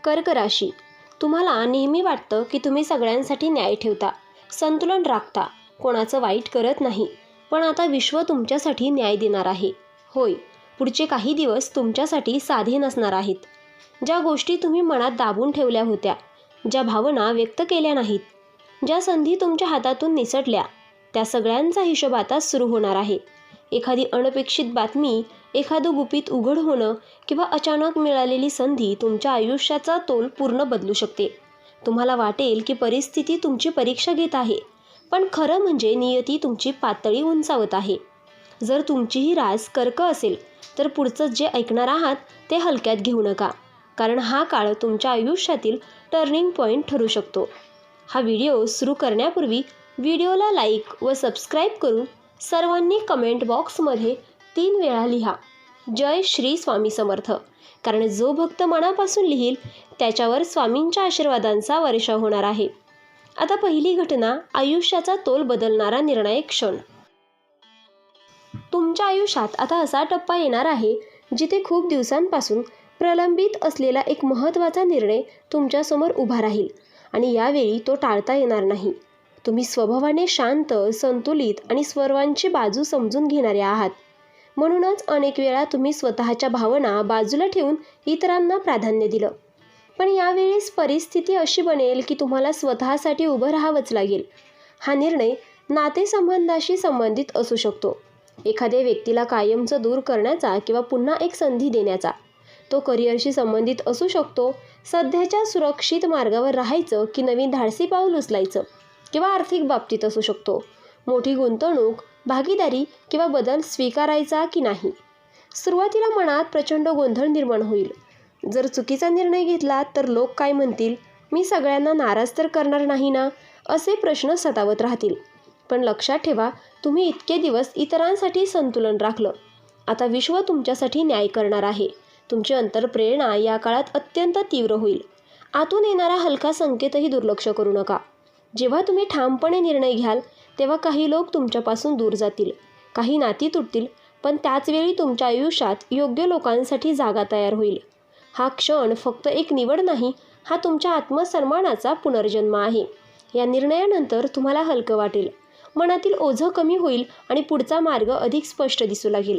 कर्क राशी, तुम्हाला नेहमी वाटतं की तुम्ही सगळ्यांसाठी न्याय ठेवता, संतुलन राखता, कोणाचं वाईट करत नाही. पण आता विश्व तुमच्यासाठी न्याय देणार आहे. होय, पुढचे काही दिवस तुमच्यासाठी साधे नसणार आहेत. ज्या गोष्टी तुम्ही मनात दाबून ठेवल्या होत्या, ज्या भावना व्यक्त केल्या नाहीत, ज्या संधी तुमच्या हातातून निसटल्या, त्या सगळ्यांचा हिशोब आता सुरू होणार आहे. एखादी अनपेक्षित बातमी, एखादं गुपित उघड होणं किंवा अचानक मिळालेली संधी तुमच्या आयुष्याचा तोल पूर्ण बदलू शकते. तुम्हाला वाटेल की परिस्थिती तुमची परीक्षा घेत आहे, पण खरं म्हणजे नियती तुमची पातळी उंचावत आहे. जर तुमचीही रास कर्क असेल तर पुढचं जे ऐकणार आहात ते हलक्यात घेऊ नका, कारण हा काळ तुमच्या आयुष्यातील टर्निंग पॉईंट ठरू शकतो. हा व्हिडिओ सुरू करण्यापूर्वी व्हिडिओला लाईक व सबस्क्राईब करून सर्वांनी कमेंट बॉक्समध्ये 3 वेळा लिहा, जय श्री स्वामी समर्थ. कारण जो भक्त मनापासून लिहील त्याच्यावर स्वामींच्या आशीर्वादांचा वर्षाव होणार आहे. आता पहिली घटना, आयुष्याचा तोल बदलणारा निर्णायक क्षण. तुमच्या आयुष्यात आता असा टप्पा येणार आहे जिथे खूप दिवसांपासून प्रलंबित असलेला एक महत्त्वाचा निर्णय तुमच्यासमोर उभा राहील आणि यावेळी तो टाळता येणार नाही. तुम्ही स्वभावाने शांत, संतुलित आणि सर्वांची बाजू समजून घेणारे आहात. म्हणूनच अनेक वेळा तुम्ही स्वतःच्या भावना बाजूला ठेवून इतरांना प्राधान्य दिलं. पण यावेळेस परिस्थिती अशी बनेल की तुम्हाला स्वतःसाठी उभं राहावंच लागेल. हा निर्णय नातेसंबंधाशी संबंधित असू शकतो, एखाद्या व्यक्तीला कायमचं दूर करण्याचा किंवा पुन्हा एक संधी देण्याचा. तो करिअरशी संबंधित असू शकतो, सध्याच्या सुरक्षित मार्गावर राहायचं की नवीन धाडसी पाऊल उचलायचं, किंवा आर्थिक बाबतीत असू शकतो, मोठी गुंतवणूक, भागीदारी किंवा बदल स्वीकारायचा की नाही. सुरुवातीला मनात प्रचंड गोंधळ निर्माण होईल. जर चुकीचा निर्णय घेतला तर लोक काय म्हणतील, मी सगळ्यांना नाराज तर करणार नाही ना, असे प्रश्न सतावत राहतील. पण लक्षात ठेवा, तुम्ही इतके दिवस इतरांसाठी संतुलन राखलं. आता विश्व तुमच्यासाठी न्याय करणार आहे. तुमची अंतरप्रेरणा या काळात अत्यंत तीव्र होईल. आतून येणारा हलका संकेतही दुर्लक्ष करू नका. जेव्हा तुम्ही ठामपणे निर्णय घ्याल तेव्हा काही लोक तुमच्यापासून दूर जातील, काही नाती तुटतील, पण त्याचवेळी तुमच्या आयुष्यात योग्य लोकांसाठी जागा तयार होईल. हा क्षण फक्त एक निवड नाही, हा तुमच्या आत्मसन्मानाचा पुनर्जन्म आहे. या निर्णयानंतर तुम्हाला हलकं वाटेल, मनातील ओझं कमी होईल आणि पुढचा मार्ग अधिक स्पष्ट दिसू लागेल.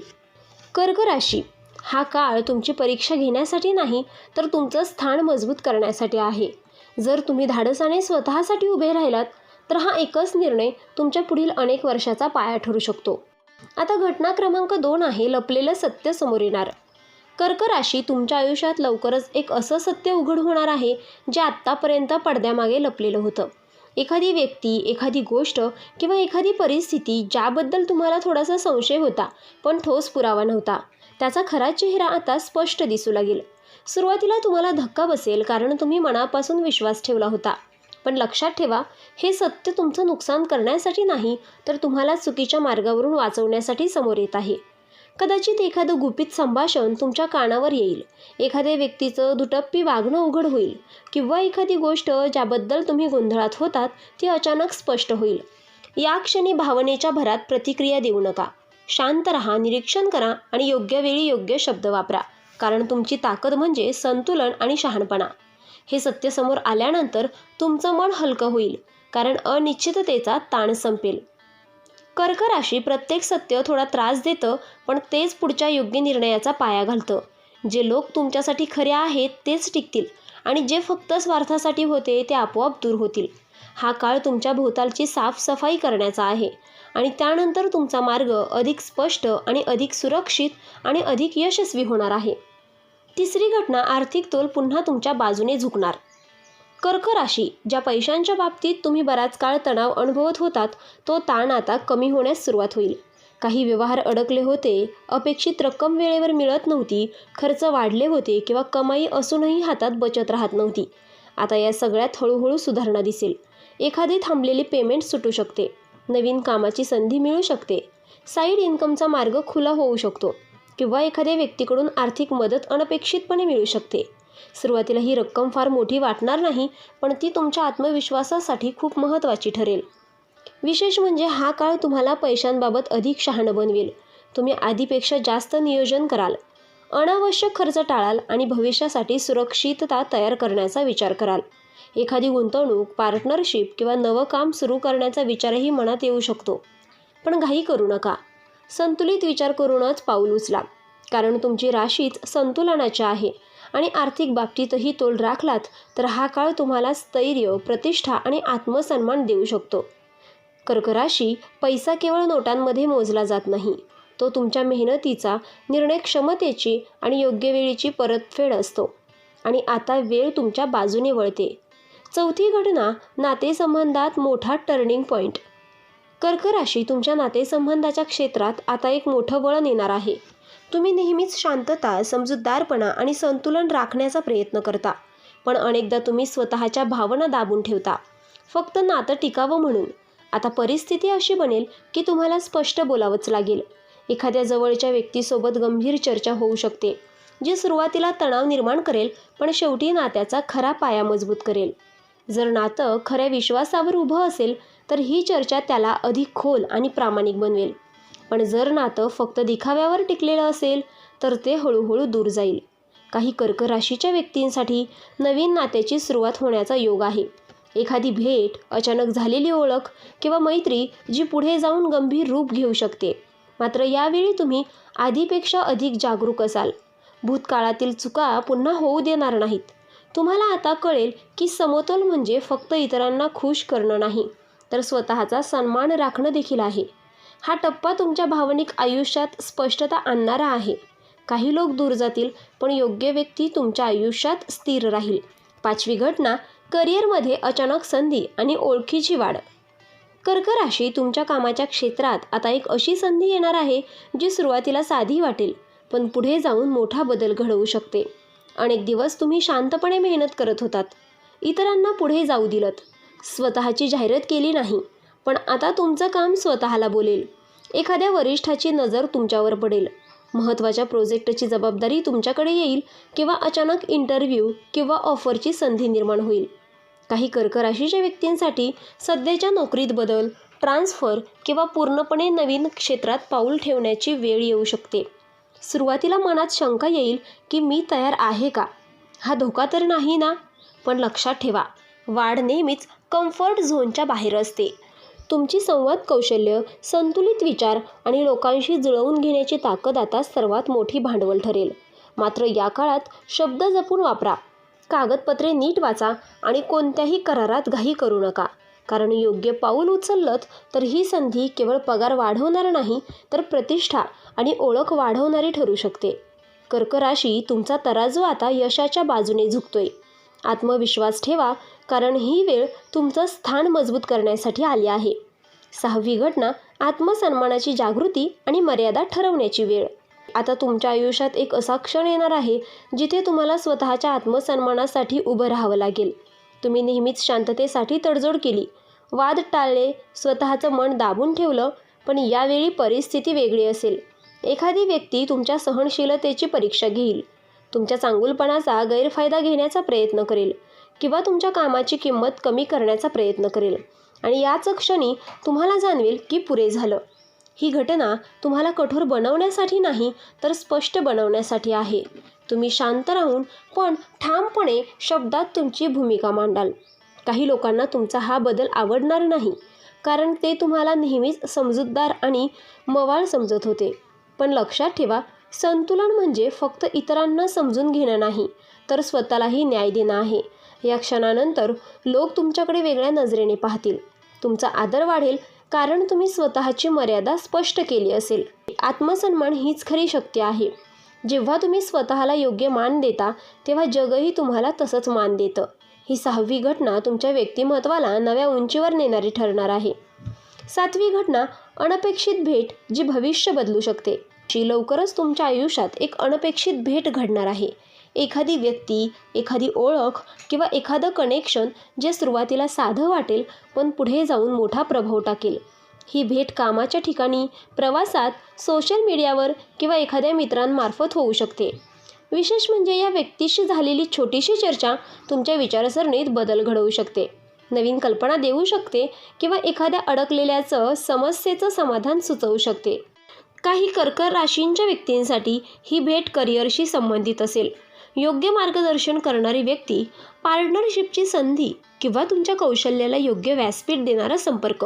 कर्क राशी, हा काळ तुमची परीक्षा घेण्यासाठी नाही तर तुमचं स्थान मजबूत करण्यासाठी आहे. जर तुम्ही धाडसाने स्वतःसाठी उभे राहिलात तर हा एकच निर्णय तुमच्या पुढील अनेक वर्षाचा पाया ठरू शकतो. आता घटना क्रमांक 2 आहे, लपलेलं सत्य समोर येणार. कर्क राशी, तुमच्या आयुष्यात लवकरच एक असं सत्य उघड होणार आहे जे आत्तापर्यंत पडद्यामागे लपलेलं होतं. एखादी व्यक्ती, एखादी गोष्ट किंवा एखादी परिस्थिती ज्याबद्दल तुम्हाला थोडासा संशय होता पण ठोस पुरावा नव्हता, त्याचा खरा चेहरा आता स्पष्ट दिसू लागेल. सुरुवातीला तुम्हाला धक्का बसेल, कारण तुम्ही मनापासून विश्वास ठेवला होता. पण लक्षात ठेवा, हे सत्य तुमचं नुकसान करण्यासाठी नाही तर तुम्हाला चुकीच्या मार्गावरून वाचवण्यासाठी समोर येत आहे. कदाचित एखादं गुपित संभाषण तुमच्या कानावर येईल, एखाद्या व्यक्तीचं दुटप्पी वागणं उघड होईल, किंवा एखादी गोष्ट ज्याबद्दल तुम्ही गोंधळात होतात ती अचानक स्पष्ट होईल. या क्षणी भावनेच्या भरात प्रतिक्रिया देऊ नका. शांत राहा, निरीक्षण करा आणि योग्य वेळी योग्य शब्द वापरा, कारण तुमची ताकद म्हणजे संतुलन आणि शहाणपणा. हे सत्य समोर आल्यानंतर तुमचं मन हलकं होईल, कारण अनिश्चिततेचा ताण संपेल. कर्क राशी, प्रत्येक सत्य थोडा त्रास देतं, पण तेच पुढच्या योग्य निर्णयाचा पाया घालतं. जे लोक तुमच्यासाठी खरे आहेत तेच टिकतील आणि जे फक्त स्वार्थासाठी होते ते आपोआप दूर होतील. हा काळ तुमच्या भोवतालची साफसफाई करण्याचा आहे आणि त्यानंतर तुमचा मार्ग अधिक स्पष्ट आणि अधिक सुरक्षित आणि अधिक यशस्वी होणार आहे. तिसरी घटना, आर्थिक तोल पुन्हा तुमच्या बाजूने झुकणार. कर्क राशी, ज्या पैशांच्या बाबतीत तुम्ही बराच काळ तणाव अनुभवत होतात तो ताण आता कमी होण्यास सुरुवात होईल. काही व्यवहार अडकले होते, अपेक्षित रक्कम वेळेवर मिळत नव्हती, खर्च वाढले होते किंवा कमाई असूनही हातात बचत राहत नव्हती. आता या सगळ्यात हळूहळू सुधारणा दिसेल. एखादी थांबलेली पेमेंट सुटू शकते, नवीन कामाची संधी मिळू शकते, साईड इन्कमचा मार्ग खुला होऊ शकतो किंवा एखाद्या व्यक्तीकडून आर्थिक मदत अनपेक्षितपणे मिळू शकते. सुरुवातीला ही रक्कम फार मोठी वाटणार नाही, पण ती तुमच्या आत्मविश्वासासाठी खूप महत्त्वाची ठरेल. विशेष म्हणजे हा काळ तुम्हाला पैशांबाबत अधिक शहाणं बनवेल. तुम्ही आधीपेक्षा जास्त नियोजन कराल. अनावश्यक खर्च टाळाल आणि भविष्यासाठी सुरक्षितता तयार करण्याचा विचार कराल. एखादी गुंतवणूक, पार्टनरशिप किंवा नवं काम सुरू करण्याचा विचारही मनात येऊ शकतो. पण घाई करू नका. संतुलित विचार करूनच पाऊल उचला, कारण तुमची राशीच संतुलनाची आहे आणि आर्थिक बाबतीतही तोल राखलात तर हा काळ तुम्हाला स्थैर्य, प्रतिष्ठा आणि आत्मसन्मान देऊ शकतो. कर्क राशी, पैसा केवळ नोटांमध्ये मोजला जात नाही. तो तुमच्या मेहनतीचा, निर्णय क्षमतेची आणि योग्य वेळेची परतफेड असतो. आणि आता वेळ तुमच्या बाजूने वळते. चौथी घटना, नातेसंबंधात मोठा टर्निंग पॉईंट. कर्क राशी, तुमच्या नातेसंबंधाच्या क्षेत्रात आता एक मोठं वळण येणार आहे. तुम्ही नेहमीच शांतता, समजूतदारपणा आणि संतुलन राखण्याचा प्रयत्न करता, पण अनेकदा तुम्ही स्वतःच्या भावना दाबून ठेवता, फक्त नातं टिकावं म्हणून. आता परिस्थिती अशी बनेल की तुम्हाला स्पष्ट बोलावंच लागेल. एखाद्या जवळच्या व्यक्तीसोबत गंभीर चर्चा होऊ शकते, जी सुरुवातीला तणाव निर्माण करेल पण शेवटी नात्याचा खरा पाया मजबूत करेल. जर नातं खऱ्या विश्वासावर उभं असेल तर ही चर्चा त्याला अधिक खोल आणि प्रामाणिक बनवेल. पण जर नातं फक्त दिखाव्यावर टिकलेलं असेल तर ते हळूहळू दूर जाईल. काही कर्क राशीच्या व्यक्तींसाठी नवीन नात्याची सुरुवात होण्याचा योग आहे. एखादी भेट, अचानक झालेली ओळख किंवा मैत्री जी पुढे जाऊन गंभीर रूप घेऊ शकते. मात्र यावेळी तुम्ही आधीपेक्षा अधिक जागरूक असाल. भूतकाळातील चुका पुन्हा होऊ देणार नाहीत. तुम्हाला आता कळेल की समतोल म्हणजे फक्त इतरांना खुश करणं नाही, तर स्वतःचा सन्मान राखणं देखील आहे. हा टप्पा तुमच्या भावनिक आयुष्यात स्पष्टता आणणारा आहे. काही लोक दूर जातील, पण योग्य व्यक्ती तुमच्या आयुष्यात स्थिर राहील. पाचवी घटना, करिअरमध्ये अचानक संधी आणि ओळखीची वाढ. कर्क राशी, तुमच्या कामाच्या क्षेत्रात आता एक अशी संधी येणार आहे जी सुरुवातीला साधी वाटेल, पण पुढे जाऊन मोठा बदल घडवू शकते. अनेक दिवस तुम्ही शांतपणे मेहनत करत होतात, इतरांना पुढे जाऊ दिलत, स्वतःची जाहिरात केली नाही, पण आता तुमचं काम स्वतःला बोलेल. एखाद्या वरिष्ठाची नजर तुमच्यावर पडेल, महत्त्वाच्या प्रोजेक्टची जबाबदारी तुमच्याकडे येईल किंवा अचानक इंटरव्ह्यू किंवा ऑफरची संधी निर्माण होईल. काही कर्क राशीच्या व्यक्तींसाठी सध्याच्या नोकरीत बदल, ट्रान्सफर किंवा पूर्णपणे नवीन क्षेत्रात पाऊल ठेवण्याची वेळ येऊ शकते. सुरुवातीला मनात शंका येईल की मी तयार आहे का, हा धोका तर नाही ना. पण लक्षात ठेवा, वाढ नेहमीच कम्फर्ट झोनच्या बाहेर असते. तुमची संवाद कौशल्य, संतुलित विचार आणि लोकांशी जुळवून घेण्याची ताकद आता सर्वात मोठी भांडवल ठरेल. मात्र या काळात शब्द जपून वापरा, कागदपत्रे नीट वाचा आणि कोणत्याही करारात घाई करू नका, कारण योग्य पाऊल उचललत तर ही संधी केवळ पगार वाढवणार नाही, तर प्रतिष्ठा आणि ओळख वाढवणारी ठरू शकते. कर्क राशी, तुमचा तराजू आता यशाच्या बाजूने झुकतोय. आत्मविश्वास ठेवा, कारण ही वेळ तुमचं स्थान मजबूत करण्यासाठी आली आहे. सहावी घटना, आत्मसन्मानाची जागृती आणि मर्यादा ठरवण्याची वेळ. आता तुमच्या आयुष्यात एक असा क्षण येणार आहे जिथे तुम्हाला स्वतःच्या आत्मसन्मानासाठी उभं राहावं लागेल. तुम्ही नेहमीच शांततेसाठी तडजोड केली, वाद टाळले, स्वतःचं मन दाबून ठेवलं, पण यावेळी परिस्थिती वेगळी असेल. एखादी व्यक्ती तुमच्या सहनशीलतेची परीक्षा घेईल, तुमच्या चांगुलपणाचा गैरफायदा घेण्याचा प्रयत्न करेल किंवा तुमच्या कामाची किंमत कमी करण्याचा प्रयत्न करेल आणि याच क्षणी तुम्हाला जाणवेल की पुरे झालं. ही घटना तुम्हाला कठोर बनवण्यासाठी नाही, तर स्पष्ट बनवण्यासाठी आहे. तुम्ही शांत राहून पण ठामपणे शब्दात तुमची भूमिका मांडाल. काही लोकांना तुमचा हा बदल आवडणार नाही, कारण ते तुम्हाला नेहमीच समजूतदार आणि मवाळ समजत होते. पण लक्षात ठेवा, संतुलन म्हणजे फक्त इतरांना समजून घेणं नाही, तर स्वतःलाही न्याय देणं आहे. या क्षणानंतर लोक तुमच्याकडे वेगळ्या नजरेने पाहतील. तुमचा आदर वाढेल, कारण तुम्ही स्वतःची मर्यादा स्पष्ट केली असेल. आत्मसन्मान हीच खरी शक्ती आहे. जेव्हा तुम्ही स्वतःला योग्य मान देता, तेव्हा जगही तुम्हाला तसंच मान देतं. ही सहावी घटना तुमच्या व्यक्तिमत्वाला नव्या उंचीवर नेणारी ठरणार आहे. सातवी घटना, अनपेक्षित भेट जी भविष्य बदलू शकते. लवकरच तुमच्या आयुष्यात एक अनपेक्षित भेट घडणार आहे. एखादी व्यक्ती, एखादी ओळख किंवा एखादं कनेक्शन जे सुरुवातीला साधं वाटेल, पण पुढे जाऊन मोठा प्रभाव टाकेल. ही भेट कामाच्या ठिकाणी, प्रवासात, सोशल मीडियावर किंवा एखाद्या मित्रांमार्फत होऊ शकते. विशेष म्हणजे या व्यक्तीशी झालेली छोटीशी चर्चा तुमच्या विचारसरणीत बदल घडवू शकते, नवीन कल्पना देऊ शकते किंवा एखाद्या अडकलेल्याचं समस्येचं समाधान सुचवू शकते. काही कर्क राशींच्या व्यक्तींसाठी ही भेट करिअरशी संबंधित असेल. योग्य मार्गदर्शन करणारी व्यक्ती, पार्टनरशिपची संधी किंवा तुमच्या कौशल्याला योग्य व्यासपीठ देणारा संपर्क.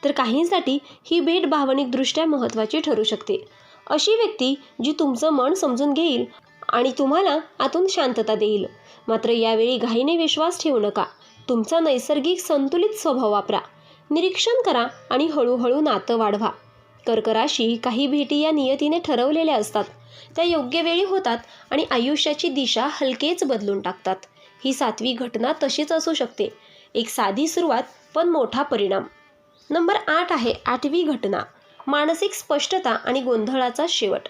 तर काहींसाठी ही भेट भावनिकदृष्ट्या महत्त्वाची ठरू शकते. अशी व्यक्ती जी तुमचं मन समजून घेईल आणि तुम्हाला आतून शांतता देईल. मात्र यावेळी घाईने विश्वास ठेवू नका. तुमचा नैसर्गिक संतुलित स्वभाव वापरा. निरीक्षण करा आणि हळूहळू नातं वाढवा. कर्क राशी काही भेटी या नियतीने ठरवलेल्या असतात. त्या योग्य वेळी होतात आणि आयुष्याची दिशा हलकेच बदलून टाकतात. ही 7वी घटना तशीच असू शकते. एक साधी सुरुवात पण मोठा परिणाम. नंबर 8 आहे 8वी घटना, मानसिक स्पष्टता आणि गोंधळाचा शेवट.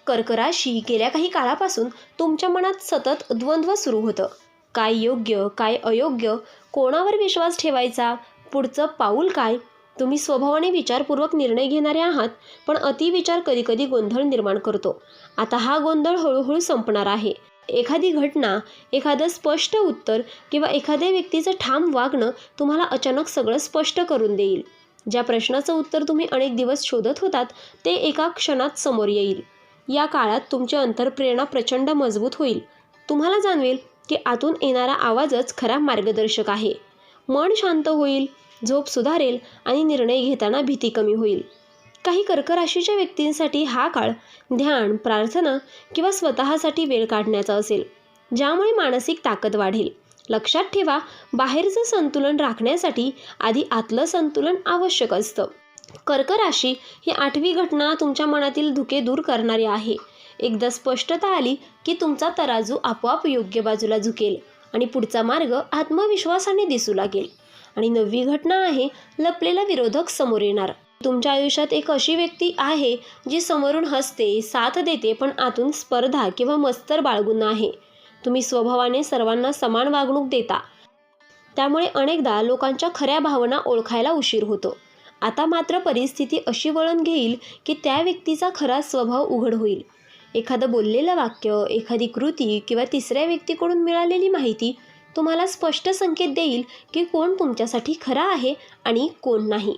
कर्क राशी, गेल्या काही काळापासून तुमच्या मनात सतत द्वंद्व सुरू होतं. काय योग्य, काय अयोग्य, कोणावर विश्वास ठेवायचा, पुढचं पाऊल काय. तुम्ही स्वभावाने विचारपूर्वक निर्णय घेणारे आहात, पण अतिविचार कधीकधी गोंधळ निर्माण करतो. आता हा गोंधळ हळूहळू संपणार आहे. एखादी घटना, एखादं स्पष्ट उत्तर किंवा एखाद्या व्यक्तीचं ठाम वागणं तुम्हाला अचानक सगळं स्पष्ट करून देईल. ज्या प्रश्नाचं उत्तर तुम्ही अनेक दिवस शोधत होतात ते एका क्षणात समोर येईल. या काळात तुमची अंतर्प्रेरणा प्रचंड मजबूत होईल. तुम्हाला जाणवेल की आतून येणारा आवाजच खरा मार्गदर्शक आहे. मन शांत होईल, झोप सुधारेल आणि निर्णय घेताना भीती कमी होईल. काही कर्क राशीच्या व्यक्तींसाठी हा काळ ध्यान, प्रार्थना किंवा स्वतःसाठी वेळ काढण्याचा असेल, ज्यामुळे मानसिक ताकद वाढेल. लक्षात ठेवा, बाहेरचं संतुलन राखण्यासाठी आधी आतलं संतुलन आवश्यक असतं. कर्क राशी ही 8वी घटना तुमच्या मनातील धुके दूर करणारी आहे. एकदा स्पष्टता आली की तुमचा तराजू आपोआप योग्य बाजूला झुकेल आणि पुढचा मार्ग आत्मविश्वासाने दिसू लागेल. आणि 9वी घटना आहे लपलेला विरोधक समोर येणार. तुमच्या आयुष्यात एक अशी व्यक्ती आहे जी समोरून हसते, साथ देते, पण आतून स्पर्धा किंवा मत्सर बाळगून आहे. तुम्ही स्वभावाने सर्वांना समान वागणूक देता, त्यामुळे अनेकदा लोकांच्या खऱ्या भावना ओळखायला उशीर होतो. आता मात्र परिस्थिती अशी वळण घेईल की त्या व्यक्तीचा खरा स्वभाव उघड होईल. एखादं बोललेलं वाक्य, एखादी कृती किंवा तिसऱ्या व्यक्तीकडून मिळालेली माहिती तुम्हाला स्पष्ट संकेत देईल की कोण तुमच्यासाठी खरा आहे आणि कोण नाही.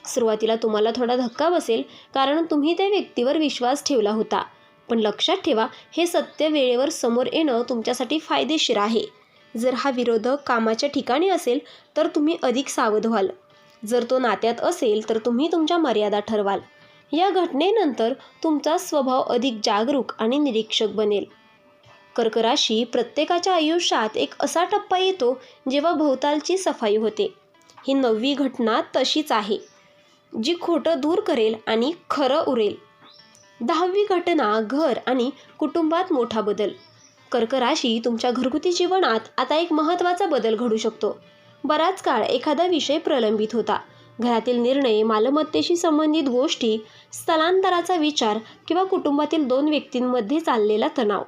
सुरुवातीला तुम्हाला थोडा धक्का बसेल, कारण तुम्ही त्या व्यक्तीवर विश्वास ठेवला होता. पण लक्षात ठेवा, हे सत्य वेळेवर समोर येणं तुमच्यासाठी फायदेशीर आहे. जर हा विरोधक कामाच्या ठिकाणी असेल तर तुम्ही अधिक सावध व्हाल. जर तो नात्यात असेल तर तुम्ही तुमच्या मर्यादा ठरवाल. या घटनेनंतर तुमचा स्वभाव अधिक जागरूक आणि निरीक्षक बनेल. कर्क राशी, प्रत्येकाच्या आयुष्यात एक असा टप्पा येतो जेव्हा भोवतालची सफाई होते. ही 9वी घटना तशीच आहे, जी खोटं दूर करेल आणि खरं उरेल. 10वी घटना, घर आणि कुटुंबात मोठा बदल. कर्क राशी, तुमच्या घरगुती जीवनात आता एक महत्त्वाचा बदल घडू शकतो. बराच काळ एखादा विषय प्रलंबित होता. घरातील निर्णय, मालमत्तेशी संबंधित गोष्टी, स्थलांतराचा विचार किंवा कुटुंबातील 2 व्यक्तींमध्ये चाललेला तणाव.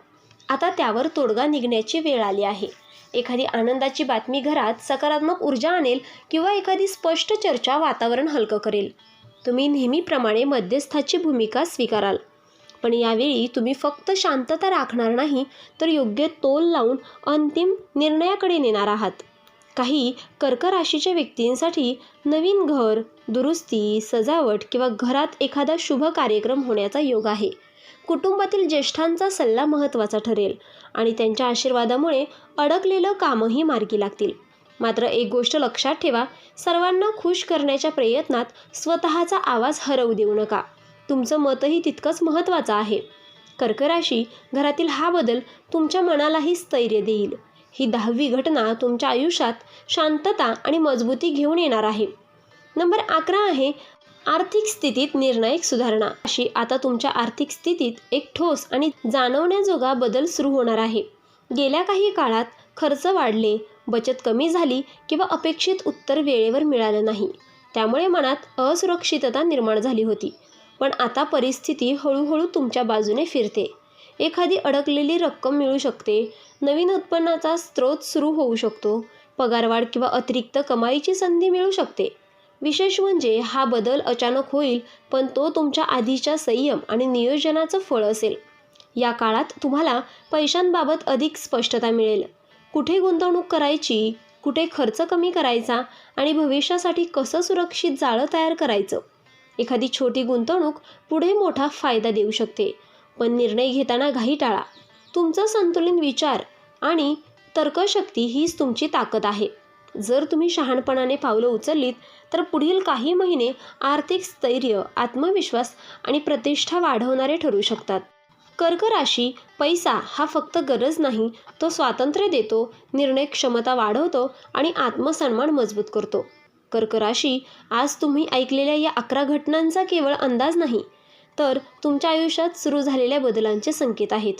आता त्यावर तोडगा निघण्याची वेळ आली आहे. एखादी आनंदाची बातमी घरात सकारात्मक ऊर्जा आणेल किंवा एखादी स्पष्ट चर्चा वातावरण हलकं करेल. तुम्ही नेहमीप्रमाणे मध्यस्थाची भूमिका स्वीकाराल, पण यावेळी तुम्ही फक्त शांतता राखणार नाही, तर योग्य तोल लावून अंतिम निर्णयाकडे नेणार आहात. काही कर्क राशीच्या व्यक्तींसाठी नवीन घर, दुरुस्ती, सजावट किंवा घरात एखादा शुभ कार्यक्रम होण्याचा योग आहे. कुटुंबातील ज्येष्ठांचा सल्ला महत्त्वाचा ठरेल आणि त्यांच्या आशीर्वादामुळे अडकलेलं कामही मार्गी लागतील. मात्र एक गोष्ट लक्षात ठेवा, सर्वांना खुश करण्याच्या प्रयत्नात स्वतःचा आवाज हरवू देऊ नका. तुमचं मतही तितकंच महत्त्वाचं आहे. कर्क राशी, घरातील हा बदल तुमच्या मनालाही स्थैर्य देईल. ही 10वी घटना तुमच्या आयुष्यात शांतता आणि मजबूती घेऊन येणार आहे. नंबर 11 आहे आर्थिक स्थितीत निर्णायक सुधारणा. अशी आता तुमच्या आर्थिक स्थितीत एक ठोस आणि जाणवण्याजोगा बदल सुरू होणार आहे. गेल्या काही काळात खर्च वाढले, बचत कमी झाली किंवा अपेक्षित उत्तर वेळेवर मिळालं नाही. त्यामुळे मनात असुरक्षितता निर्माण झाली होती. पण आता परिस्थिती हळूहळू तुमच्या बाजूने फिरते. एखादी अडकलेली रक्कम मिळू शकते, नवीन उत्पन्नाचा स्रोत सुरू होऊ शकतो, पगारवाढ किंवा अतिरिक्त कमाईची संधी मिळू शकते. विशेष म्हणजे हा बदल अचानक होईल, पण तो तुमच्या आधीच्या संयम आणि नियोजनाचं फळ असेल. या काळात तुम्हाला पैशांबाबत अधिक स्पष्टता मिळेल. कुठे गुंतवणूक करायची, कुठे खर्च कमी करायचा आणि भविष्यासाठी कसं सुरक्षित जाळं तयार करायचं, एखादी छोटी गुंतवणूक पुढे मोठा फायदा देऊ शकते, पण निर्णय घेताना घाई टाळा. तुमचा संतुलित विचार आणि तर्कशक्ती हीच तुमची ताकद आहे. जर तुम्ही शहाणपणाने पावलं उचललीत तर पुढील काही महिने आर्थिक स्थैर्य, आत्मविश्वास आणि प्रतिष्ठा वाढवणारे ठरू शकतात. कर्क राशी, पैसा हा फक्त गरज नाही, तो स्वातंत्र्य देतो, निर्णय क्षमता वाढवतो आणि आत्मसन्मान मजबूत करतो. कर्क राशी, आज तुम्ही ऐकलेल्या या 11 घटनांचा केवळ अंदाज नाही, तर तुमच्या आयुष्यात सुरू झालेल्या बदलांचे संकेत आहेत.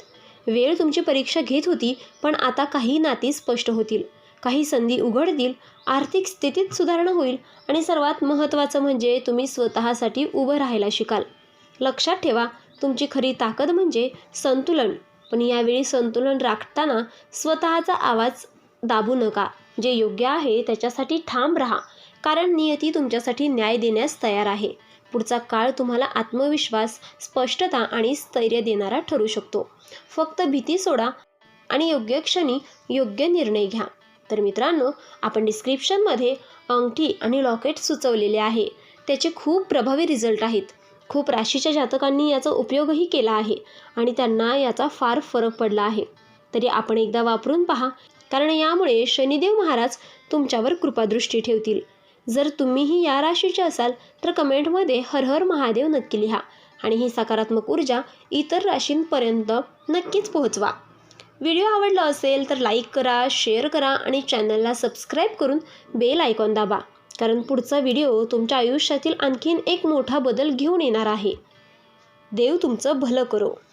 वेळ तुमची परीक्षा घेत होती, पण आता काही नाती स्पष्ट होतील, काही संधी उघडतील, आर्थिक स्थितीत सुधारणा होईल आणि सर्वात महत्त्वाचं म्हणजे तुम्ही स्वतःसाठी उभं राहायला शिकाल. लक्षात ठेवा, तुमची खरी ताकद म्हणजे संतुलन, पण यावेळी संतुलन राखताना स्वतःचा आवाज दाबू नका. जे योग्य आहे त्याच्यासाठी ठाम राहा, कारण नियती तुमच्यासाठी न्याय देण्यास तयार आहे. पुढचा काळ तुम्हाला आत्मविश्वास, स्पष्टता आणि स्थैर्य देणारा ठरू शकतो. फक्त भीती सोडा आणि योग्य क्षणी योग्य निर्णय घ्या. तर मित्रांनो, आपण डिस्क्रिप्शनमध्ये अंगठी आणि लॉकेट सुचवलेले आहे. त्याचे खूप प्रभावी रिझल्ट आहेत. खूप राशीच्या जातकांनी याचा उपयोगही केला आहे आणि त्यांना याचा फार फरक पडला आहे. तरी आपण एकदा वापरून पहा, कारण यामुळे शनिदेव महाराज तुमच्यावर कृपादृष्टी ठेवतील. जर तुम्हीही या राशीचे असाल तर कमेंटमध्ये हर हर महादेव नक्की लिहा आणि ही सकारात्मक ऊर्जा इतर राशींपर्यंत नक्कीच पोहोचवा. व्हिडिओ आवडला असेल तर लाईक करा, शेअर करा आणि चॅनलला सबस्क्राईब करून बेल आयकॉन दाबा, कारण पुढचा व्हिडिओ तुमच्या आयुष्यातील आणखीन एक मोठा बदल घेऊन येणार आहे. देव तुमचं भलं करो.